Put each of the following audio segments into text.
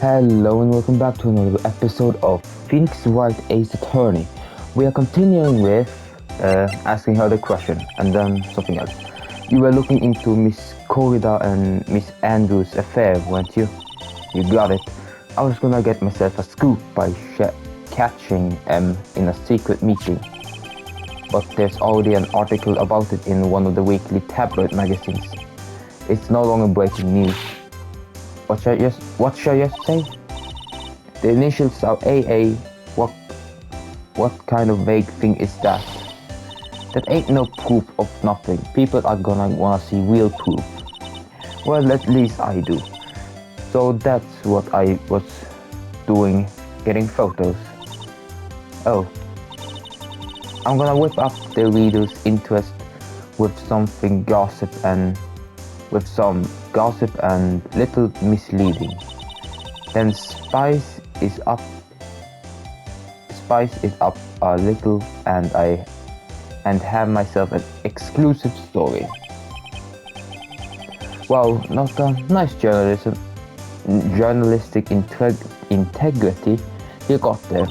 Hello and welcome back to another episode of Phoenix Wright Ace Attorney. We are continuing with asking her the question and then something else. You were looking into Miss Corrida and Miss Andrews' affair, weren't you? You got it. I was gonna get myself a scoop by catching M in a secret meeting. But there's already an article about it in one of the weekly tabloid magazines. It's no longer breaking news. What shall I just say? The initials are AA. What kind of vague thing is that? That ain't no proof of nothing. People are gonna wanna see real proof. Well, at least I do. So that's what I was doing, getting photos. Oh, I'm gonna whip up the reader's interest with something with some gossip and little misleading. Then spice it up a little and have myself an exclusive story. Well, not a nice journalistic integrity you got there.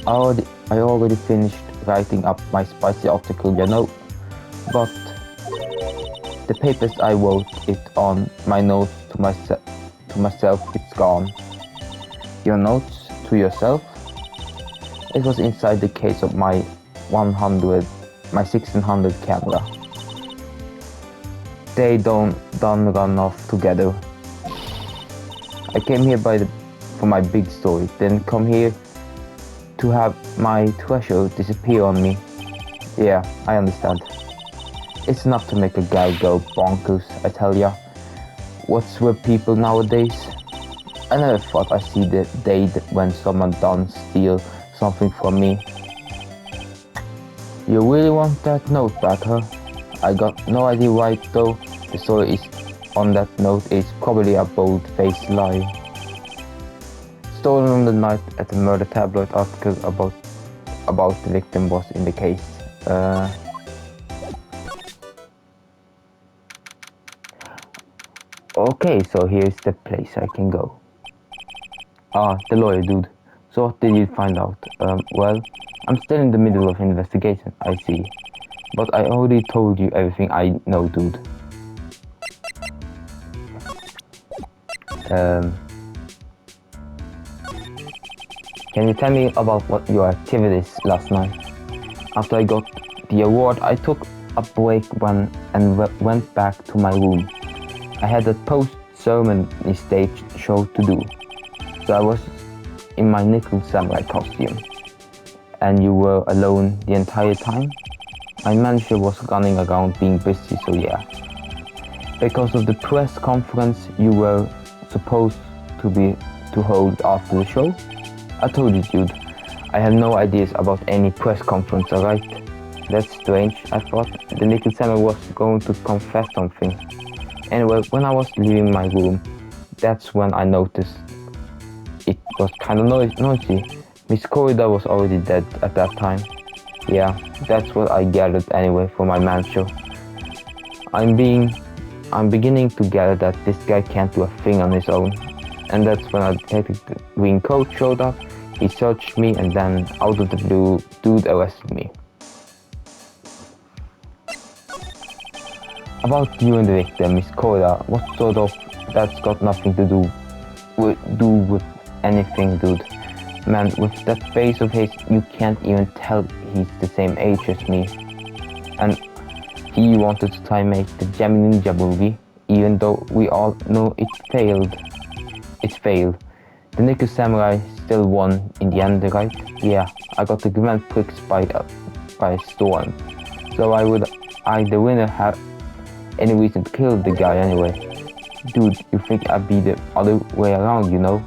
I already finished writing up my spicy article, but the papers I wrote it on my note to myself, it's gone. Your notes to yourself? It was inside the case of my 1600 camera. They don't run off together. I came here for my big story, then come here to have my treasure disappear on me. Yeah, I understand. It's enough to make a guy go bonkers, I tell ya. What's with people nowadays? I never thought I'd see the day when someone done steal something from me. You really want that note back, huh? I got no idea why though. The story is on that note is probably a bold-faced lie. Stolen on the night at the murder tabloid article about the victim was in the case. Okay, so here's the place I can go. Ah, the lawyer dude. So what did you find out? Well, I'm still in the middle of investigation, I see. But I already told you everything I know, dude. Can you tell me about what your activities last night? After I got the award, I took a break and went back to my room. I had a post-ceremony stage show to do, so I was in my nickel samurai costume. And you were alone the entire time? My manager was running around being busy, so yeah. Because of the press conference you were supposed to hold after the show? I told you, dude. I have no ideas about any press conference, alright? That's strange. I thought the nickel samurai was going to confess something. Anyway, when I was leaving my room, that's when I noticed it was kind of noisy. Miss Corrida was already dead at that time. Yeah, that's what I gathered anyway from my manager. I'm beginning to gather that this guy can't do a thing on his own. And that's when a detective green coat showed up. He searched me and then, out of the blue, dude arrested me. About you and the victim, Miss Corrida, what sort of... That's got nothing to do with anything, dude. Man, with that face of his, you can't even tell he's the same age as me. And he wanted to try and make the Gemini Ninja movie, even though we all know it failed. It failed. The Nickel Samurai still won in the end, right? Yeah, I got the Grand Prix by storm. So the winner have any reason to kill the guy anyway. Dude, you think I'd be the other way around, you know?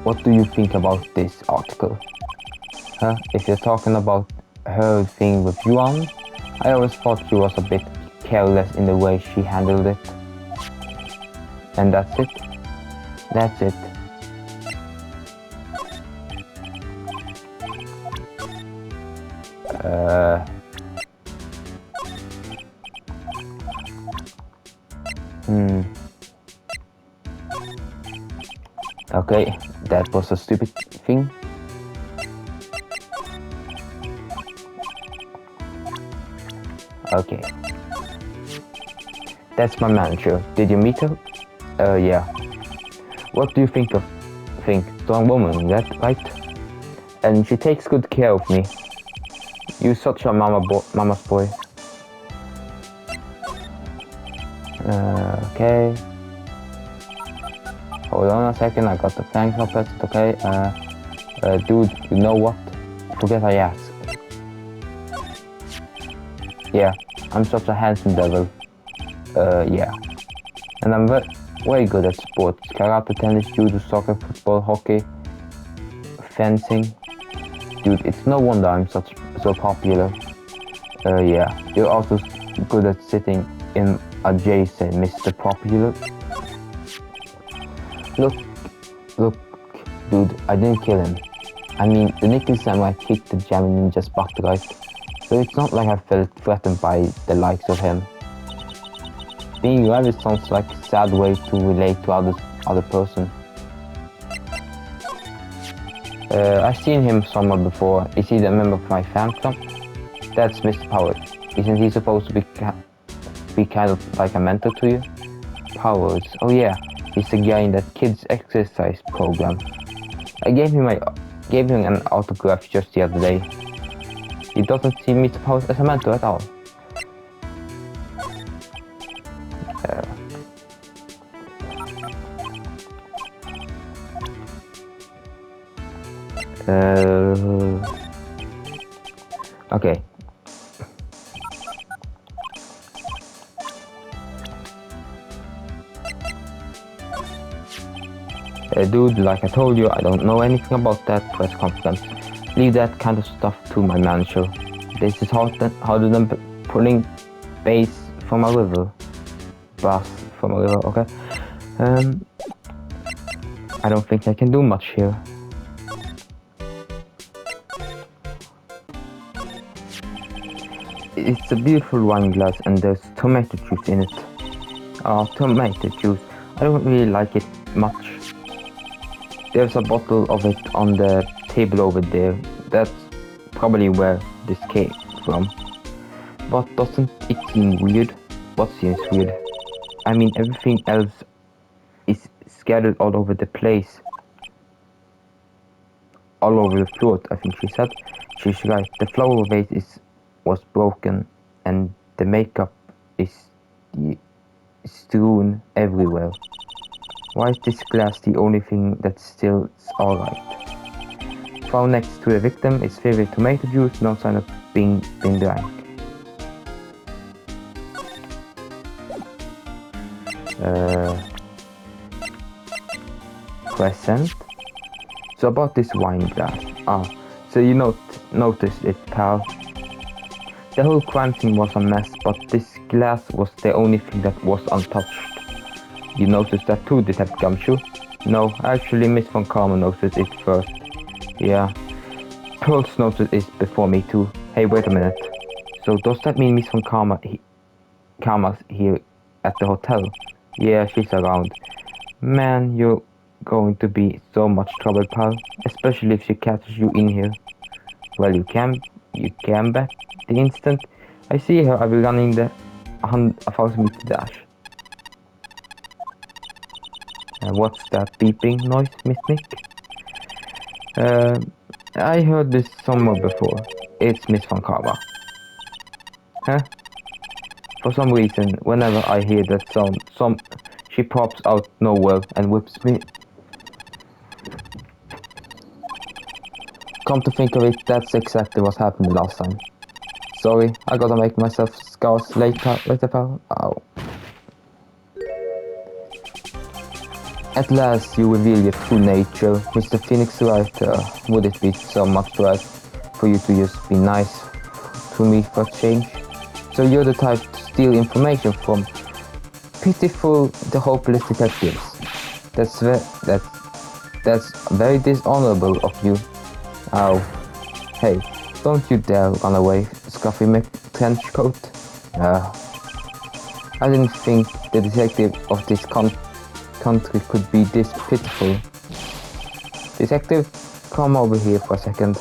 What do you think about this article? Huh? If you're talking about her thing with Yuan, I always thought she was a bit careless in the way she handled it. And that's it? That's it. Okay, that was a stupid thing. Okay. That's my manager. Did you meet her? Yeah. What do you think of strong woman, that right? And she takes good care of me. You such a mama's boy. Okay. Hold on a second, I got the thanks of it. Okay. Dude, you know what? Forget I asked. Yeah, I'm such a handsome devil. Yeah. And I'm very good at sports. Karate, tennis, judo, soccer, football, hockey, fencing. Dude, it's no wonder I'm so popular. Yeah. You're also good at sitting in a JFA, Mr. Popular. Look, dude, I didn't kill him. I mean, the Nickel Samurai kicked the Jammy Ninja's butt, right? So it's not like I felt threatened by the likes of him. Being rabbit sounds like a sad way to relate to other person. I've seen him somewhere before. Is he the member of my fan club? That's Mr. Powers. Isn't he supposed to be kind of like a mentor to you? Powers, oh yeah, he's the guy in that kids exercise program. I gave him an autograph just the other day. He doesn't see Mr. Powers as a mentor at all. Okay. Dude, like I told you, I don't know anything about that press conference. Leave that kind of stuff to my manager. This is harder than pulling bass from a river. Bass from a river, okay? I don't think I can do much here. It's a beautiful wine glass and there's tomato juice in it. Tomato juice. I don't really like it much. There's a bottle of it on the table over there. That's probably where this came from. But doesn't it seem weird? What seems weird? I mean, everything else is scattered all over the place. All over the floor, I think she said. She's right. The flower vase was broken and the makeup is strewn everywhere. Why is this glass the only thing that's still alright? Found next to the victim is filled with tomato juice, no sign of being drank. Present. So about this wine glass. So you noticed it, pal. The whole crime scene was a mess, but this glass was the only thing that was untouched. You noticed that too, Detective Gumshoe? No, actually Miss Von Karma noticed it first. Yeah. Pearls noticed it before me too. Hey, wait a minute. So does that mean Miss Von Karma's here at the hotel? Yeah, she's around. Man, you're going to be so much trouble, pal. Especially if she catches you in here. Well, you can bet the instant I see her, I'll be running the 1,000-meter dash. What's that beeping noise, Miss Nick? I heard this somewhere before. It's Miss Von Karma. Huh? For some reason, whenever I hear that sound, she pops out nowhere and whips me. Come to think of it, that's exactly what happened last time. Sorry, I gotta make myself scarce later, pal. Ow. At last you reveal your true nature, Mr. Phoenix Wright. Would it be so much right for you to just be nice to me for a change? So you're the type to steal information from pitiful, the hopeless detectives. That's very dishonorable of you. Ow. Hey, don't you dare run away, Scruffy McTrenchcoat. I didn't think the detective of this country could be this pitiful. Detective, come over here for a second.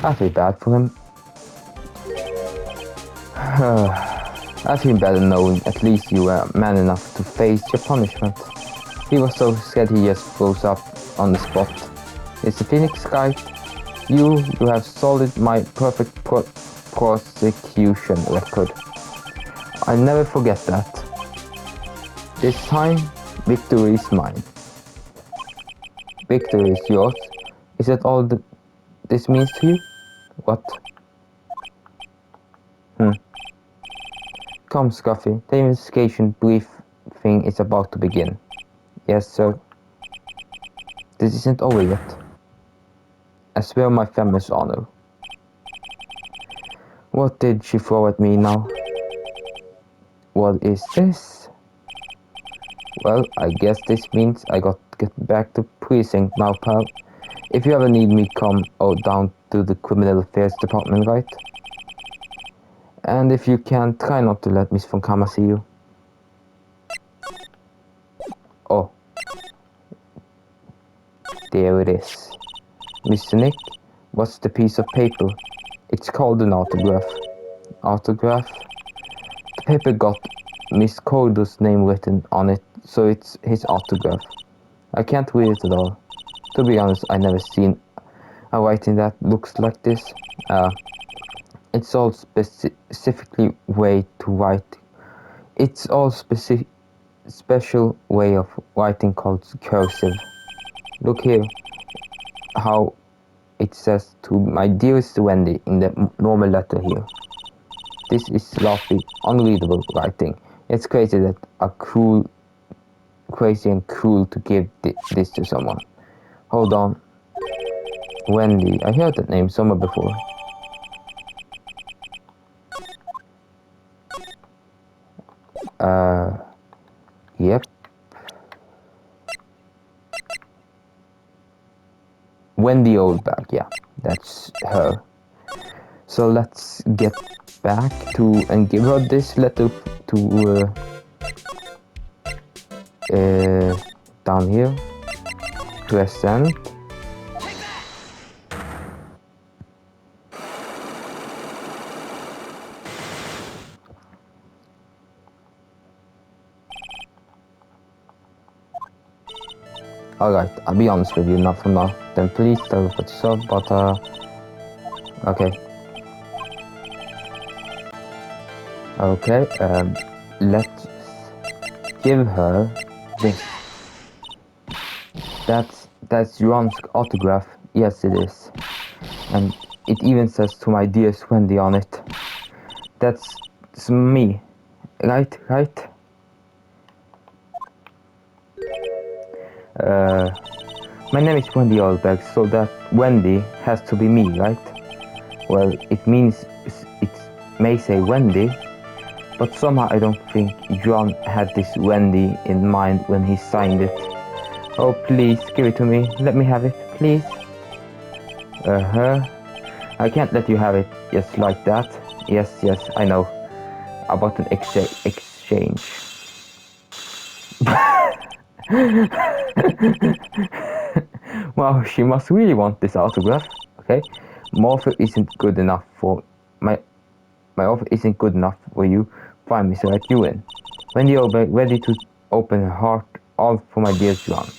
I feel bad for him. I feel better knowing at least you were man enough to face your punishment. He was so scared he just froze up on the spot. Mr. Phoenix guy, you have solid my perfect prosecution record. I'll never forget that. This time, victory is mine. Victory is yours. Is that all this means to you? What? Come, Scuffy. The investigation briefing is about to begin. Yes, sir. This isn't over yet. I swear my family's honor. What did she throw at me now? What is this? Well, I guess this means I got to get back to precinct now, pal. If you ever need me, come down to the criminal affairs department, right? And if you can, try not to let Miss Von Kammer see you. Oh. There it is. Mr. Nick, what's the piece of paper? It's called an autograph. Autograph? The paper got Miss Cordo's name written on it, so it's his autograph. I can't read it at all. To be honest, I never seen a writing that looks like this. It's all specifically way to write. It's all special way of writing called cursive. Look here, how it says to my dearest Wendy in the normal letter here. This is sloppy, unreadable writing. It's crazy and cruel to give this to someone. Hold on. Wendy, I heard that name somewhere before. Yep. Wendy Oldbag, yeah, that's her. So let's get back to and give her this letter to down here. Present. Alright, I'll be honest with you, not from now. Then please tell me what you saw, but okay. Okay, let's give her this. That's Ron's autograph. Yes, it is. And it even says to my dearest Wendy on it. That's me. Right? My name is Wendy Oldberg, so that Wendy has to be me, right? Well, it means it may say Wendy, but somehow I don't think John had this Wendy in mind when he signed it. Oh, please, give it to me. Let me have it, please. I can't let you have it just like that. Yes, I know. About an exchange. Wow, she must really want this autograph. Okay, my offer isn't good enough for my offer isn't good enough for you. Find me so let you in. When you're ready to open her heart, all for my dear John.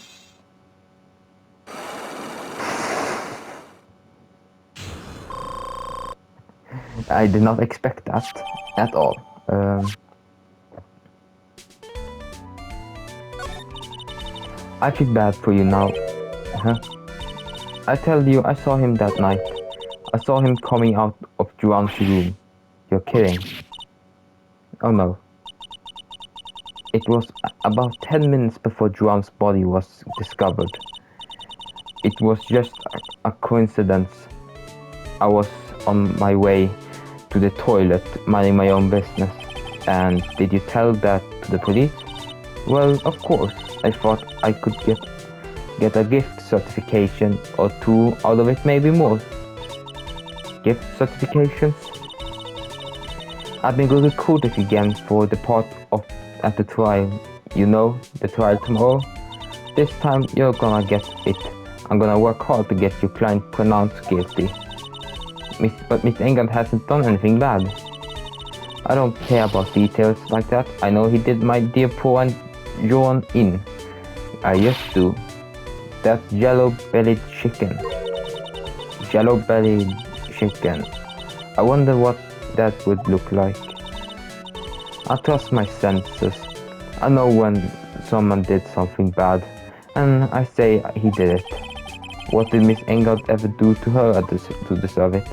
I did not expect that at all. I feel bad for you now. I tell you, I saw him that night. I saw him coming out of Juan's room. You're kidding. Oh no. It was about 10 minutes before Juan's body was discovered. It was just a coincidence. I was on my way to the toilet, minding my own business. And did you tell that to the police? Well, of course. I thought I could get a gift certification or two out of it, maybe more. gift certifications. I've been recruited again for the part of at the trial. You know, the trial tomorrow. This time you're gonna get it. I'm gonna work hard to get your client pronounced guilty. But Miss England hasn't done anything bad. I don't care about details like that. I know he did my dear poor and drawn in. I just do. That yellow-bellied chicken. Yellow-bellied chicken. I wonder what that would look like. I trust my senses. I know when someone did something bad, and I say he did it. What did Miss Engard ever do to her to deserve it?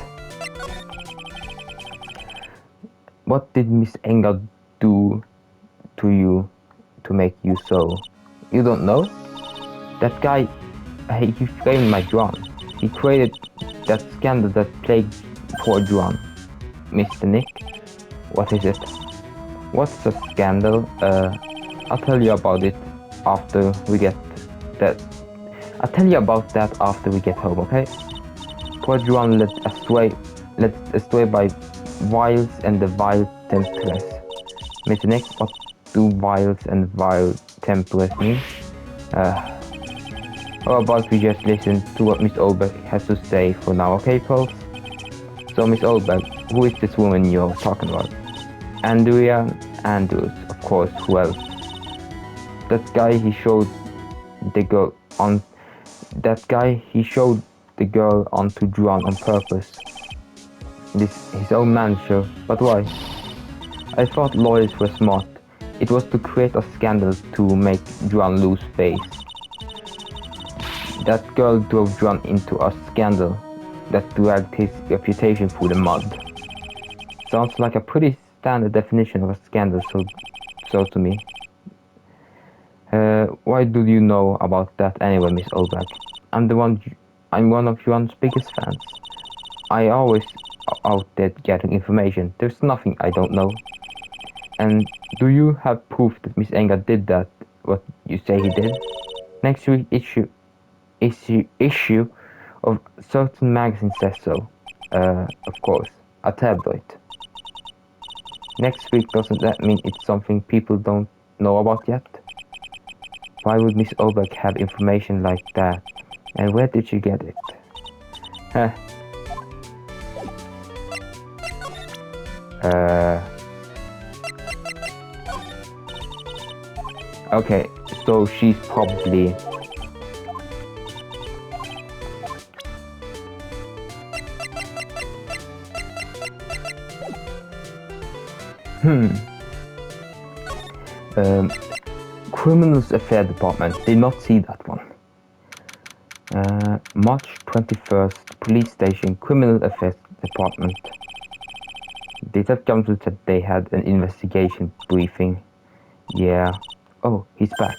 What did Miss Engard do to you to make you so? You don't know? That guy, he framed my Juan. He created that scandal that plagued poor Juan. Mr. Nick, what is it? What's a scandal? I'll tell you about it after we get that. I'll tell you about that after we get home, okay? Poor Juan led astray by vials and the vile temptress. Mr. Nick, what do vials and vile temptress mean? How about we just listen to what Miss Olberg has to say for now, okay, folks? So, Miss Olberg, who is this woman you're talking about? Andrews, of course, who else? That guy he showed the girl on. That guy he showed the girl onto Juan on purpose. His own manager, but why? I thought lawyers were smart. It was to create a scandal to make Juan lose face. That girl drove Juan into a scandal that dragged his reputation through the mud. Sounds like a pretty standard definition of a scandal, so to me. Why do you know about that anyway, Miss Olberg? I'm one of Juan's biggest fans. I always out there getting information. There's nothing I don't know. And do you have proof that Miss Enga did that, what you say he did? Next week's issue of certain magazine says so. Of course, a tabloid. Next week, doesn't that mean it's something people don't know about yet? Why would Miss Olberg have information like that? And where did she get it? Huh. Okay, so she's probably... Criminals Affairs Department, did not see that one. March 21st, Police Station, Criminal Affairs Department. Detective Johnson said they had an investigation briefing. Yeah. Oh, he's back.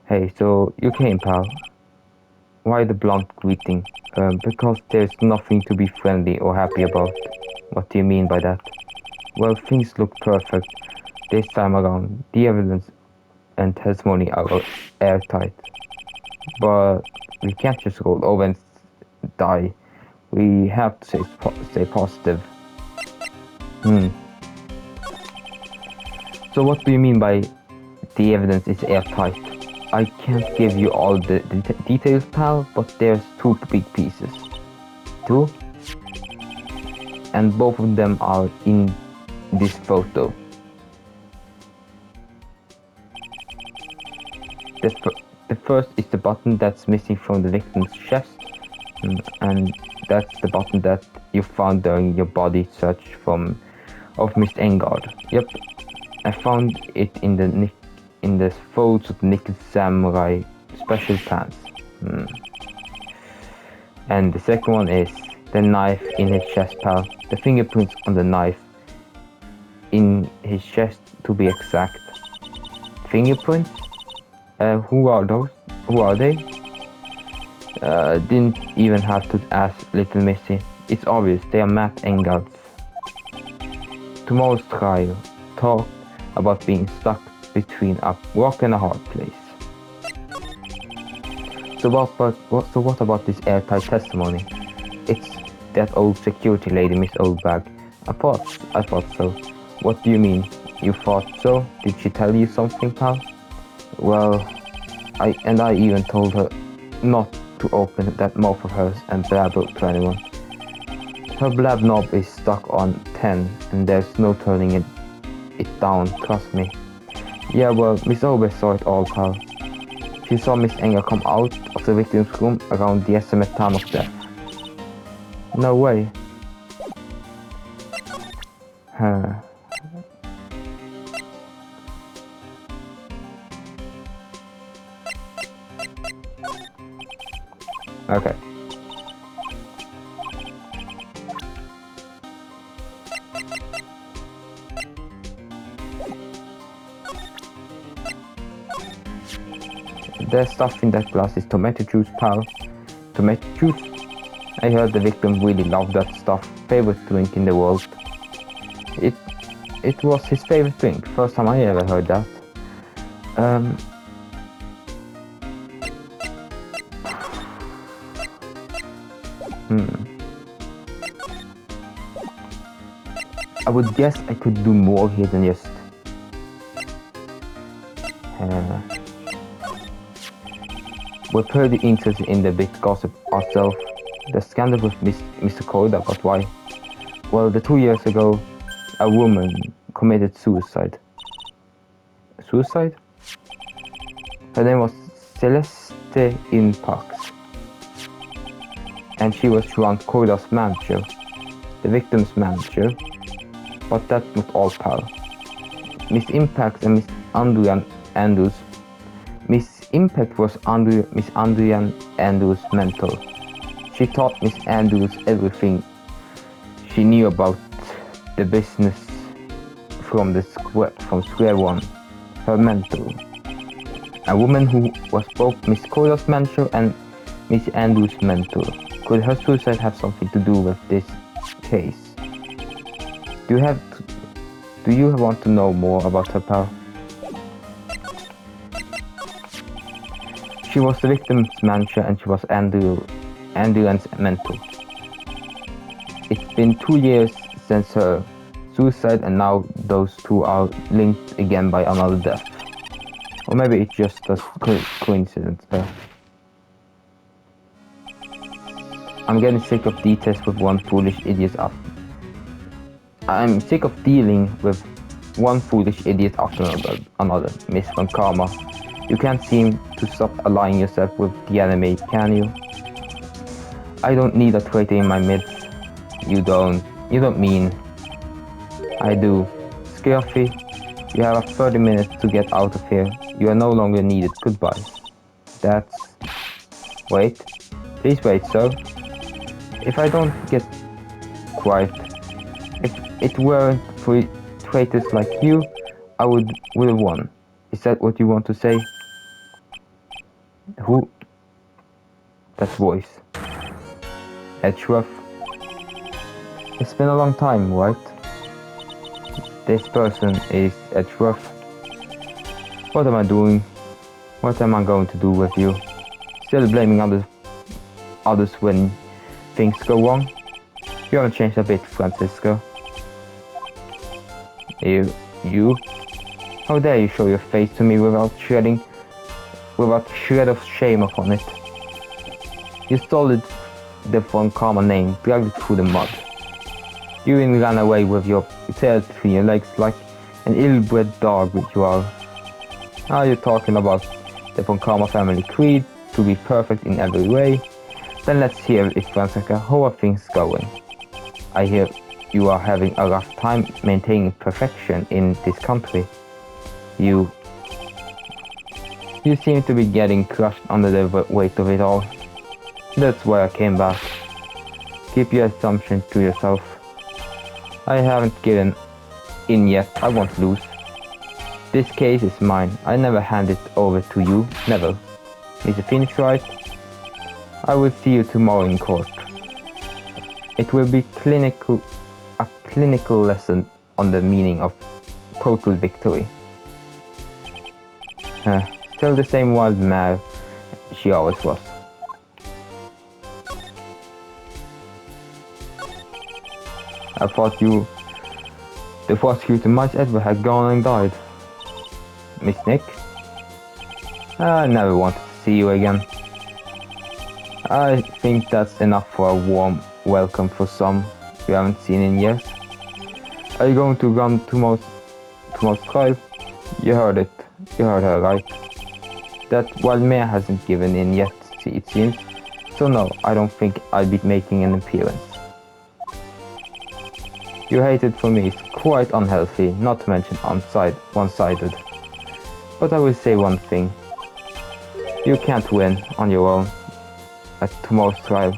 Hey, so you came, pal. Why the blunt greeting? Because there's nothing to be friendly or happy about. What do you mean by that? Well, things look perfect this time around. The evidence and testimony are airtight. But we can't just roll over and die. We have to stay positive. So what do you mean by the evidence is airtight? I can't give you all the details, pal, but there's two big pieces. Two? And both of them are in this photo. The first is the button that's missing from the victim's chest, and that's the button that you found during your body search of Miss Engard. Yep, I found it in the folds of Nick's samurai special pants. And the second one is the knife in his chest, pal. The fingerprints on the knife in his chest, to be exact. Fingerprints? Who are those? Who are they? Didn't even have to ask Little Missy. It's obvious, they are Matt Engard's. Tomorrow's trial talk about being stuck between a rock and a hard place. So what about this airtight testimony? that old security lady, Miss Oldbag? I thought so. What do you mean? You thought so? Did she tell you something, pal? Well, I even told her not to open that mouth of hers and blabber to anyone. Her blab knob is stuck on 10 and there's no turning it down, trust me. Yeah, well, Miss Obe saw it all, pal. She saw Miss Enger come out of the victim's room around the estimate time of death. No way. Huh. Okay. The stuff in that glass is tomato juice, pal. Tomato juice? I heard the victim really loved that stuff. Favorite drink in the world. It was his favorite drink. First time I ever heard that. I would guess I could do more here than just... we're pretty interested in the bit gossip ourselves. The scandal with Mr. Koda, but why? Well, 2 years ago, a woman committed suicide. Suicide? Her name was Celeste Inpax. And she was Juan Koda's manager, the victim's manager. But that's not all, pal. Miss Impact and Miss Andrian Andrews. Miss Impact was Miss Andrian Andrews' mentor. She taught Miss Andrews everything she knew about the business from square one. Her mentor. A woman who was both Miss Koda's mentor and Miss Andrews' mentor. Could her suicide have something to do with this case? Do you want to know more about her, pal? She was the victim's manager and she was Andrian's mentor. It's been 2 years since her suicide and now those two are linked again by another death. Or maybe it's just a coincidence. I'm getting sick of details with one foolish idiot after. I'm sick of dealing with one foolish idiot after another, Miss Von Karma. You can't seem to stop aligning yourself with the enemy, can you? I don't need a traitor in my midst. You don't mean. I do. Scruffy, you have 30 minutes to get out of here. You are no longer needed. Goodbye. That's... Wait. Please wait, sir. If I don't get quiet, if it weren't for traitors like you, I would have won. Is that what you want to say? Who? That voice. Edgeworth. It's been a long time, right? This person is Edgeworth. What am I doing? What am I going to do with you? Still blaming others when things go wrong? You haven't changed a bit, Francisco. You? How dare you show your face to me without a shred of shame upon it? You stole the Von Karma name, dragged it through the mud. You even ran away with your tail between your legs like an ill-bred dog which you are. Now you're talking about the Von Karma family creed to be perfect in every way. Then let's hear it, Francisca. How are things going? I hear you are having a rough time maintaining perfection in this country. You seem to be getting crushed under the weight of it all. That's why I came back. Keep your assumption to yourself. I haven't given in yet. I won't lose. This case is mine. I never hand it over to you. Never. Mr. Phoenix, right? I will see you tomorrow in court. It will be a clinical lesson on the meaning of total victory. Still the same wild mare she always was. I thought the prosecutor, Miss Edward, had gone and died. Miss Nick? I never wanted to see you again. I think that's enough for a warm welcome for some you haven't seen in years. Are you going to run tomorrow's trial? You heard it. You heard her, right? That while Mia hasn't given in yet, it seems. So no, I don't think I'll be making an appearance. Your hatred for me is quite unhealthy, not to mention one-sided. But I will say one thing. You can't win on your own at tomorrow's trial.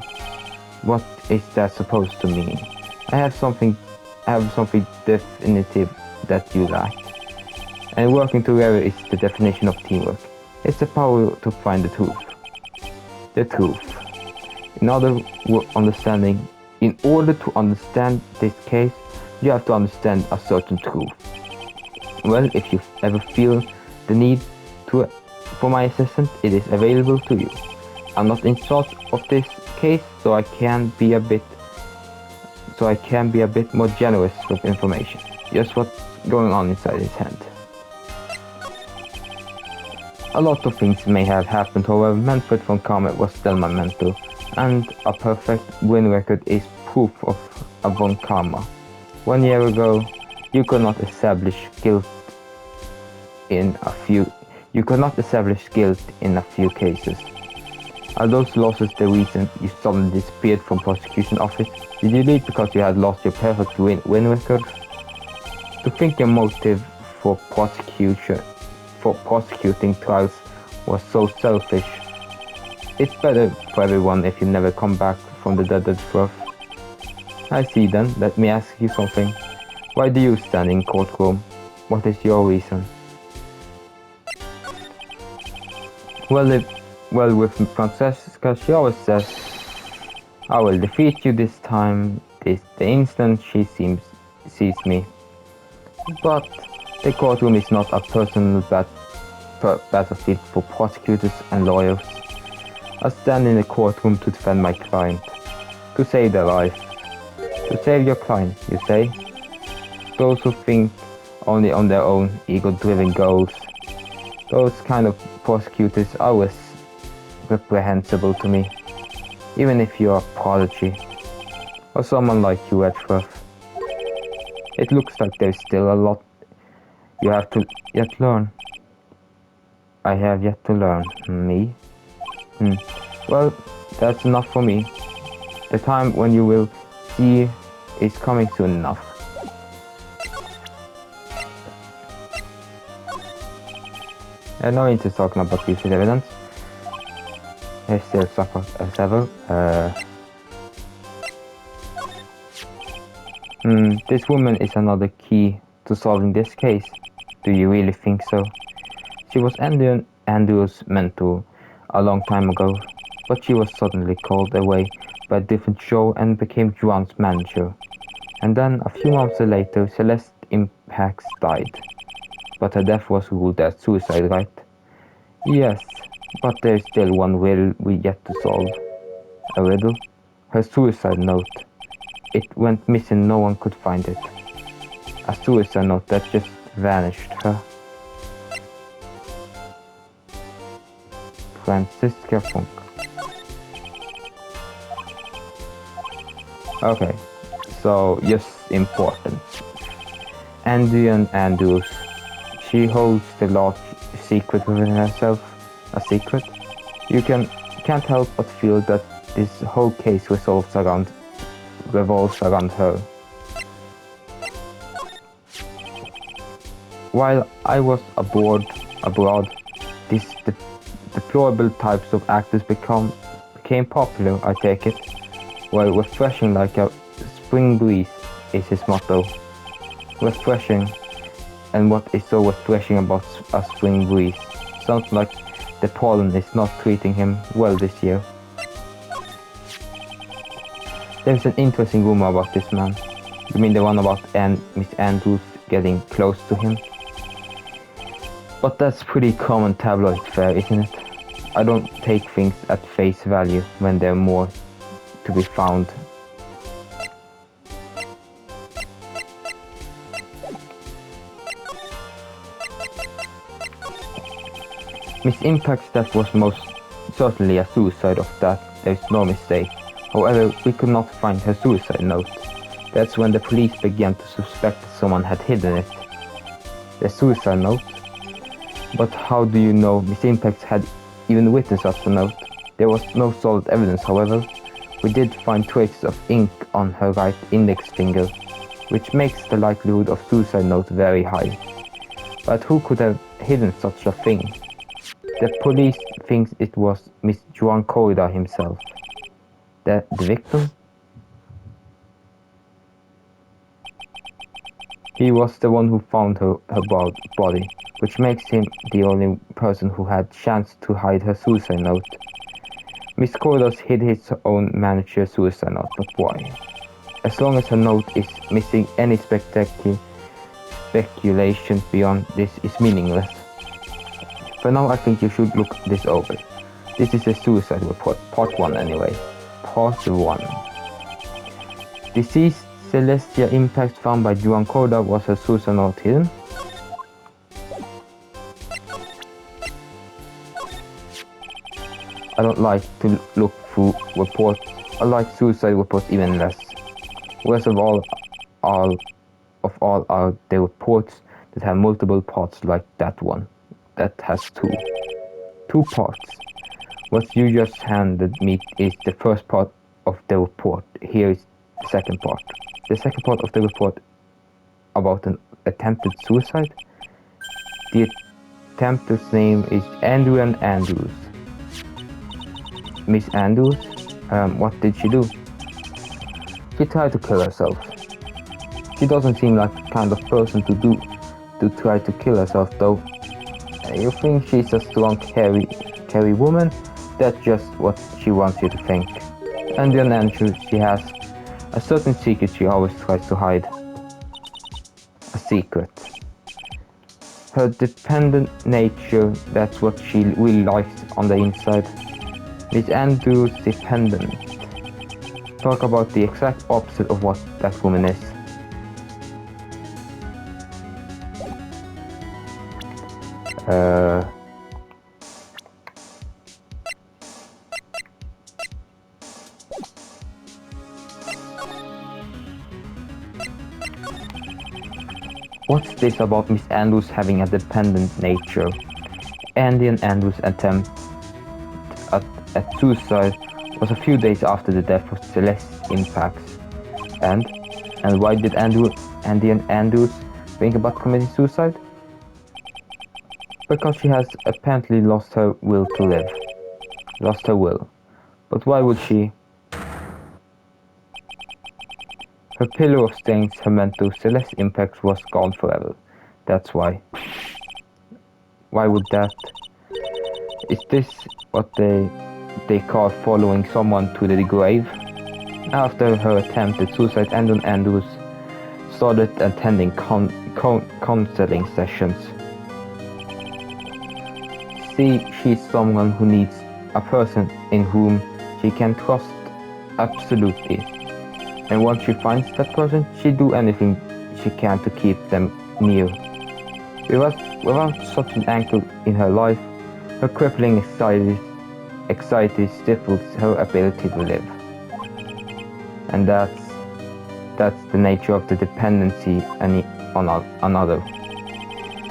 What is that supposed to mean? I have something definitive that you lack. And working together is the definition of teamwork. It's the power to find the truth. The truth. In order to understand this case, you have to understand a certain truth. Well, if you ever feel the need for my assistance, it is available to you. I'm not in charge of this case, so I can be a bit more generous with information. Just what's going on inside his head. A lot of things may have happened, however, Manfred von Kamer was still my mentor, and a perfect win record is proof of a von Kamer. 1 year ago, you could not establish guilt in a few cases. Are those losses the reason you suddenly disappeared from prosecution office? Did you leave because you had lost your perfect win record? To think your motive for prosecuting trials was so selfish. It's better for everyone if you never come back from the dead earth. I see then. Let me ask you something. Why do you stand in courtroom? What is your reason? Well, with Francesca, she always says, I will defeat you this time, the instant she sees me. But the courtroom is not a personal battlefield for prosecutors and lawyers. I stand in the courtroom to defend my client, to save their life. To save your client, you say? Those who think only on their own ego-driven goals. Those kind of prosecutors are always reprehensible to me, even if you are a prodigy, or someone like you, Edgeworth. It looks like there's still a lot you have to yet learn. I have yet to learn. Me? Well, that's enough for me. The time when you will see is coming soon enough. I have no interest talking about recent evidence. I still suffer several. This woman is another key to solving this case. Do you really think so? She was Andrew's mentor a long time ago, but she was suddenly called away by a different show and became Juan's manager. And then, a few months later, Celeste Impax died. But her death was ruled as suicide, right? Yes, but there's still one riddle we yet to solve. A riddle? Her suicide note. It went missing, no one could find it. A suicide note that just vanished, huh? Franziska Funk. Okay, so just important. Andrews. She holds the large secret within herself. A secret? You can't help but feel that this whole case revolves around her. While I was abroad, these deplorable types of actors became popular, I take it. While refreshing like a spring breeze is his motto. Refreshing. And what is so refreshing about a spring breeze? Sounds like the pollen is not treating him well this year. There's an interesting rumor about this man. You mean the one about Miss Andrews getting close to him? But that's pretty common tabloid fare, isn't it? I don't take things at face value when there's more to be found. Miss Impact's death was most certainly a suicide, of that there is no mistake. However, we could not find her suicide note. That's when the police began to suspect that someone had hidden it. The suicide note? But how do you know Miss Impact had even witnessed such a note? There was no solid evidence, however. We did find traces of ink on her right index finger, which makes the likelihood of suicide note very high. But who could have hidden such a thing? The police thinks it was Miss Juan Corrida himself. The victim? He was the one who found her body, which makes him the only person who had chance to hide her suicide note. Miss Corrida hid his own manager's suicide note, but why? As long as her note is missing, any speculation beyond this is meaningless. For now, I think you should look this over. This is a suicide report, part 1 anyway. Part 1. Deceased Celestia Impact found by Juan Corrida. Was her suicide note hidden? I don't like to look through reports. I like suicide reports even less. Worst of all are the reports that have multiple parts like that one. That has two parts. What you just handed me is the first part of the report. Here is the second part. The second part of the report about an attempted suicide. The attempted's name is Adrian Andrews. Miss Andrews? What did she do? She tried to kill herself. She doesn't seem like the kind of person to try to kill herself, though. You think she's a strong, carry woman? That's just what she wants you to think. And then Andrews, she has a certain secret she always tries to hide. A secret. Her dependent nature, that's what she really likes on the inside. Miss Andrews dependent. Talk about the exact opposite of what that woman is. What's this about Miss Andrews having a dependent nature? Andy and Andrews' attempt at suicide was a few days after the death of Celeste Impacts. And why did Andy and Andrews think about committing suicide? Because she has apparently lost her will to live. Lost her will. But why would she? Her pillar of strength, her mentor, Celeste Impacts, was gone forever. That's why. Why would that? Is this what they call following someone to the grave? After her attempted suicide, Andrews started attending counseling sessions. See, she's someone who needs a person in whom she can trust absolutely. And once she finds that person, she'll do anything she can to keep them near. Without such an anchor in her life, her crippling anxiety stifles her ability to live. And that's the nature of the dependency on another.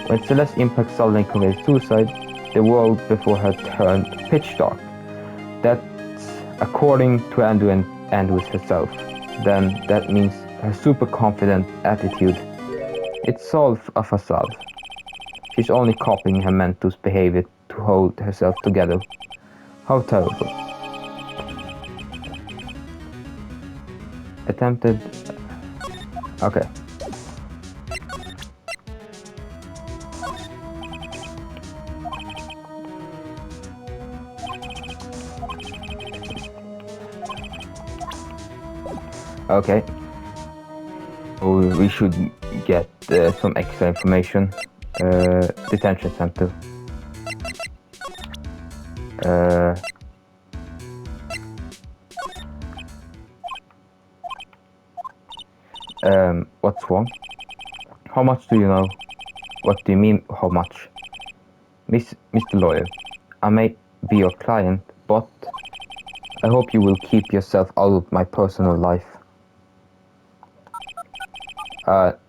When Celeste Impact suddenly committed suicide, the world before her turned pitch dark. That's according to Andrews herself. Then that means her super confident attitude. It's all a facade. She's only copying her mentor's behavior to hold herself together. How terrible. Attempted. Okay. Okay. We should get some extra information. Detention center. What's wrong? How much do you know? What do you mean, how much? Mr. Lawyer, I may be your client, but I hope you will keep yourself out of my personal life.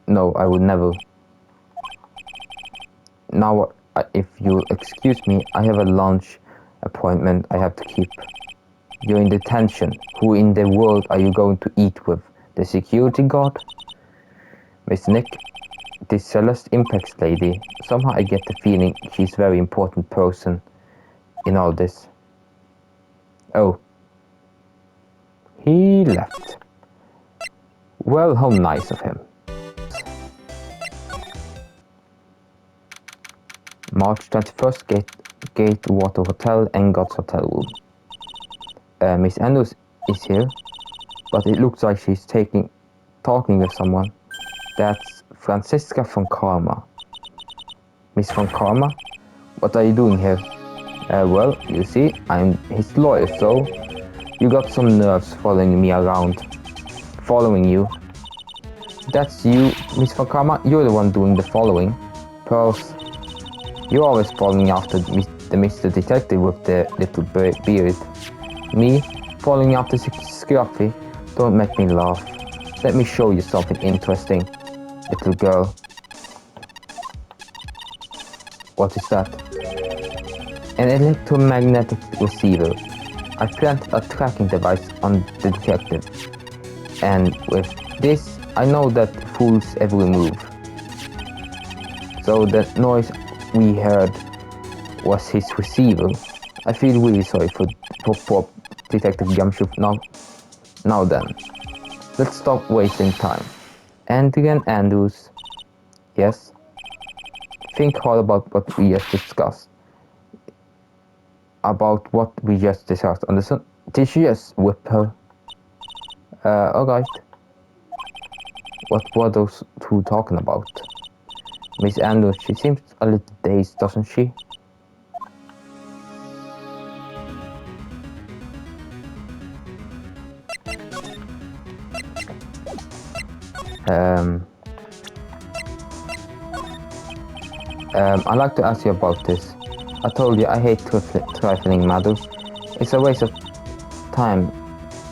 No, I would never. Now, if you'll excuse me, I have a lunch appointment I have to keep. You're in detention. Who in the world are you going to eat with? The security guard? Miss Nick, this Celeste Impacts lady, somehow I get the feeling she's a very important person in all this. Oh. He left. Well, how nice of him. March 21st, Gatewater Hotel and God's Hotel room. Miss Andrews is here, but it looks like she's talking with someone. That's Franziska von Karma. Miss von Karma? What are you doing here? Well, you see, I'm his lawyer, so you got some nerves following me around. Following you. That's you, Miss von Karma. You're the one doing the following. Pearls. You're always following after the Mr. Detective with the little beard. Me? Following after Scruffy? Don't make me laugh. Let me show you something interesting, little girl. What is that? An electromagnetic receiver. I planted a tracking device on the detective. And with this, I know that fool's every move. So the noise we heard was his receiver. I feel really sorry for poor Detective Gumshoe now. Now then, let's stop wasting time. Adrian Andrews. Yes? Think hard about what we just discussed. Understand? Did you just whip her? Alright. What were those two talking about? Miss Andrews, she seems a little dazed, doesn't she? I'd like to ask you about this. I told you I hate trifling matters. It's a waste of time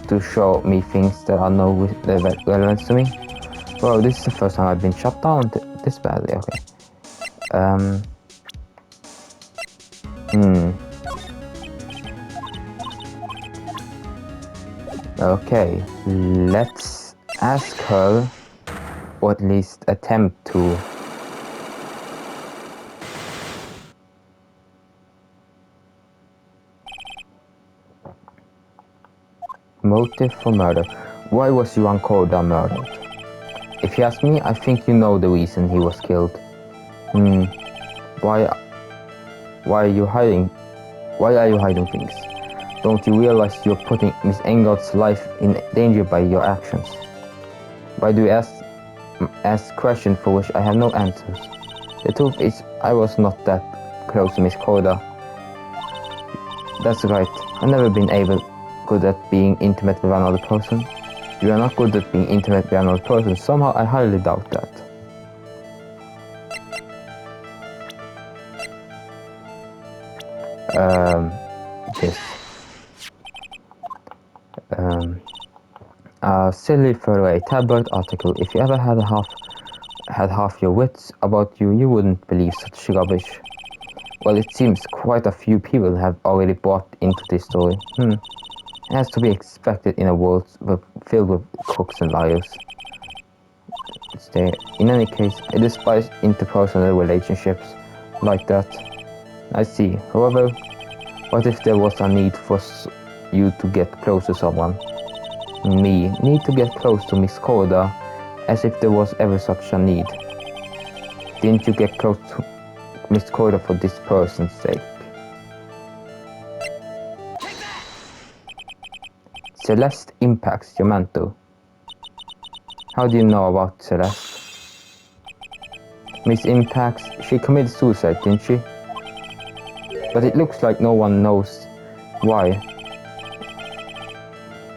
to show me things that are no relevance to me. Well, this is the first time I've been shut down this badly, okay. Okay, let's ask her, or at least attempt to. Motive for murder. Why was Juan Corda murdered? If you ask me, I think you know the reason he was killed. Why are you hiding? Why are you hiding things? Don't you realize you're putting Miss Engelt's life in danger by your actions? Why do you ask questions for which I have no answers? The truth is, I was not that close to Miss Corda. That's right. I've never been good at being intimate with another person. You are not good at being intimate with another person. Somehow I highly doubt that. Yes. A silly throwaway tabloid article. If you ever had half your wits about you, you wouldn't believe such rubbish. Well, it seems quite a few people have already bought into this story. It has to be expected in a world filled with crooks and liars. In any case, I despise interpersonal relationships like that. I see. However, what if there was a need for you to get close to someone? Me, need to get close to Miss Corda, as if there was ever such a need. Didn't you get close to Miss Corda for this person's sake? Celeste Impacts, your mentor. How do you know about Celeste? Miss Impacts, she committed suicide, didn't she? But it looks like no one knows why.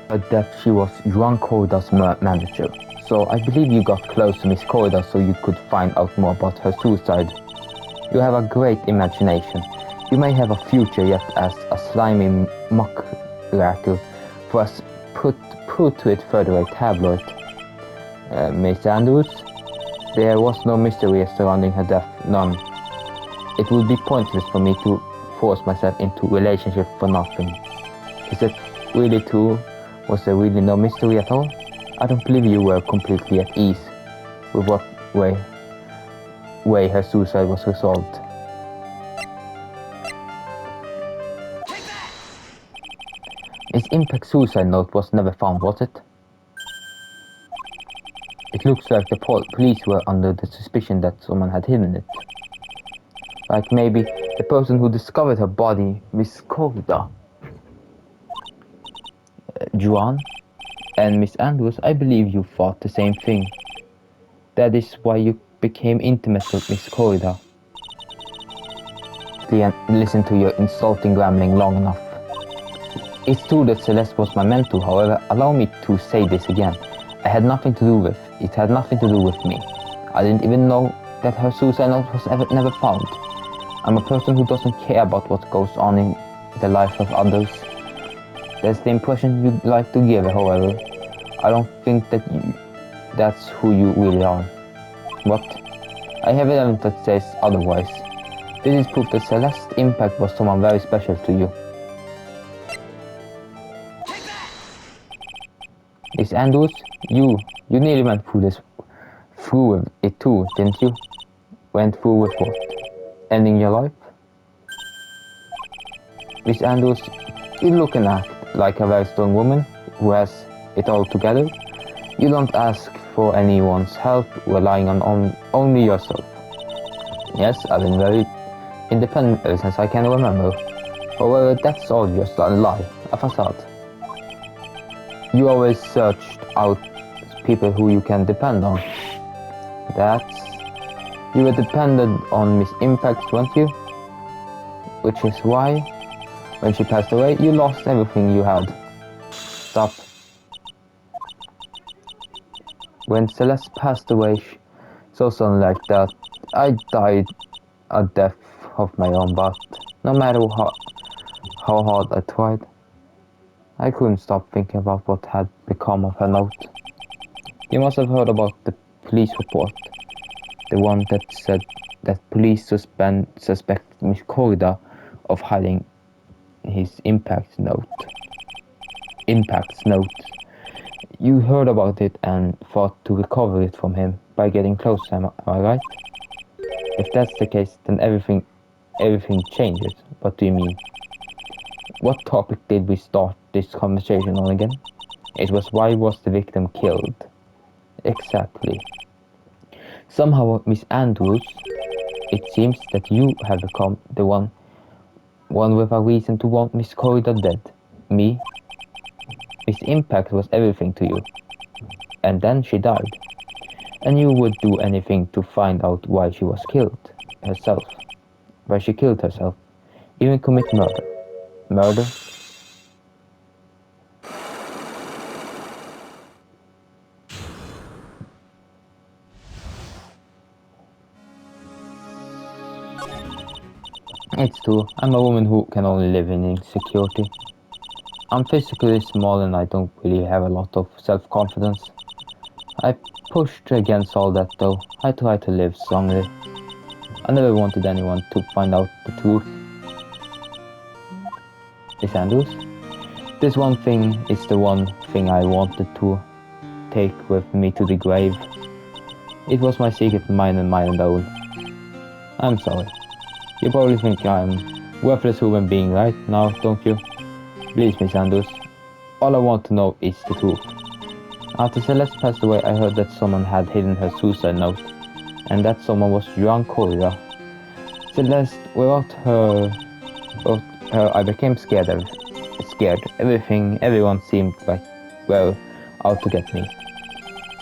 But that she was Juan Corda's manager. So I believe you got close to Miss Corda so you could find out more about her suicide. You have a great imagination. You may have a future yet as a slimy muckraker for us put to it further a tabloid. Miss Andrews, there was no mystery surrounding her death, none. It would be pointless for me to force myself into relationship for nothing. Is it really true? Was there really no mystery at all? I don't believe you were completely at ease with what way her suicide was resolved. Miss Impact's suicide note was never found, was it? It looks like the police were under the suspicion that someone had hidden it. Like maybe the person who discovered her body, Miss Corda. Juan and Miss Andrews, I believe you thought the same thing. That is why you became intimate with Miss Corda. Listen to your insulting rambling long enough. It's true that Celeste was my mentor, however, allow me to say this again. It had nothing to do with me. I didn't even know that her suicide note was never found. I'm a person who doesn't care about what goes on in the life of others. That's the impression you'd like to give, however. I don't think that's who you really are. What? I have evidence that says otherwise. This is proof that Celeste's impact was someone very special to you. Miss Andrews, you nearly went through it too, didn't you? Went through with what? Ending your life? Miss Andrews, you look and act like a very strong woman who has it all together. You don't ask for anyone's help, relying on only yourself. Yes, I've been very independent ever since I can remember. However, that's all just a lie, a facade. You always searched out people who you can depend on. You were dependent on Miss Impact, weren't you? Which is why, when she passed away, you lost everything you had. Stop. When Celeste passed away so suddenly like that, I died a death of my own, but no matter how hard I tried, I couldn't stop thinking about what had become of her note. You must have heard about the police report. The one that said that police suspect Miss Corda of hiding his Impact's note. You heard about it and thought to recover it from him by getting closer, am I right? If that's the case, then everything changes. What do you mean? What topic did we start this conversation on again? It was why was the victim killed? Exactly. Somehow, Miss Andrews, it seems that you have become the one with a reason to want Miss Corridor dead. Me? Miss Impact was everything to you. And then she died. And you would do anything to find out why she was killed. Why she killed herself. Even commit murder. Murder? It's true, I'm a woman who can only live in insecurity. I'm physically small and I don't really have a lot of self-confidence. I pushed against all that though. I try to live strongly. I never wanted anyone to find out the truth. Miss Andrews? This one thing is the one thing I wanted to take with me to the grave. It was my secret, mine and mine alone. I'm sorry. You probably think I'm a worthless human being right now, don't you? Please, Miss Andrews. All I want to know is the truth. After Celeste passed away, I heard that someone had hidden her suicide note, and that someone was Joan Correa. Celeste, without her, I became scared. Everyone seemed like, well, out to get me.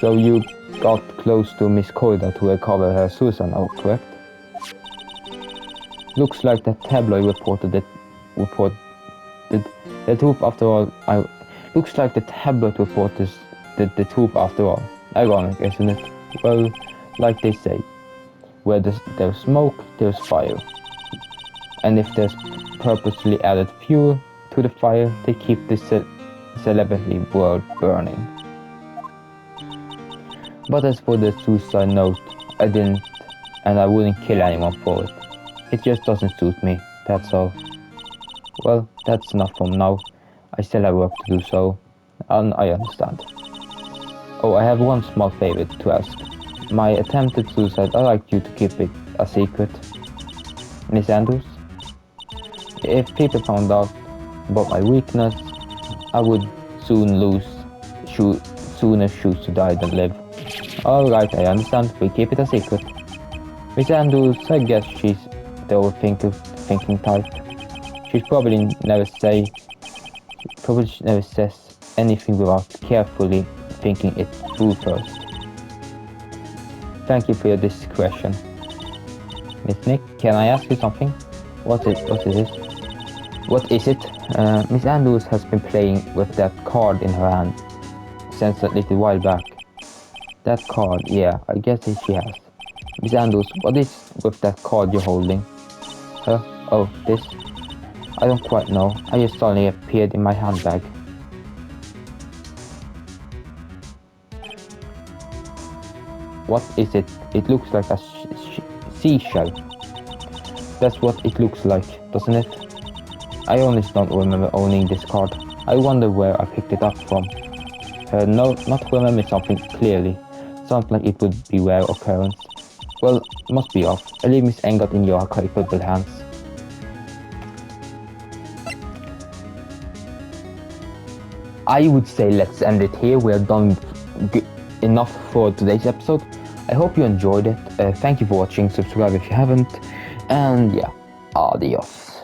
So you got close to Miss Correa to recover her suicide note, correct? Looks like the tabloid reported the truth after all. Looks like the tabloid reported the truth after all. Ironic, isn't it? Well, like they say, where there's smoke, there's fire. and if there's purposely added fuel to the fire, they keep the celebrity word burning. But as for the suicide note, I didn't, and I wouldn't kill anyone for it. It just doesn't suit me, that's all. Well, that's enough for now. I still have work to do, so I understand. Oh, I have one small favor to ask. My attempted suicide, I'd like you to keep it a secret. Miss Andrews? If people found out about my weakness, I would sooner choose to die than live. Alright, I understand. We'll keep it a secret. Miss Andrews, I guess she's the overthinking type. She's probably never says anything without carefully thinking it through first. Thank you for your discretion. Miss Nick, can I ask you something? What is it? Miss Andrews has been playing with that card in her hand since a little while back. That card, yeah, I guess she has. Miss Andrews, what is with that card you're holding? Oh, this? I don't quite know. I just suddenly appeared in my handbag. What is it? It looks like a seashell. That's what it looks like, doesn't it? I honestly don't remember owning this card. I wonder where I picked it up from. No, not remember something clearly. Sounds like it would be rare occurrence. Well, must be off. I leave Miss Engot in your capable hands. I would say let's end it here. We are done enough for today's episode. I hope you enjoyed it. Thank you for watching. Subscribe if you haven't. And yeah, adios.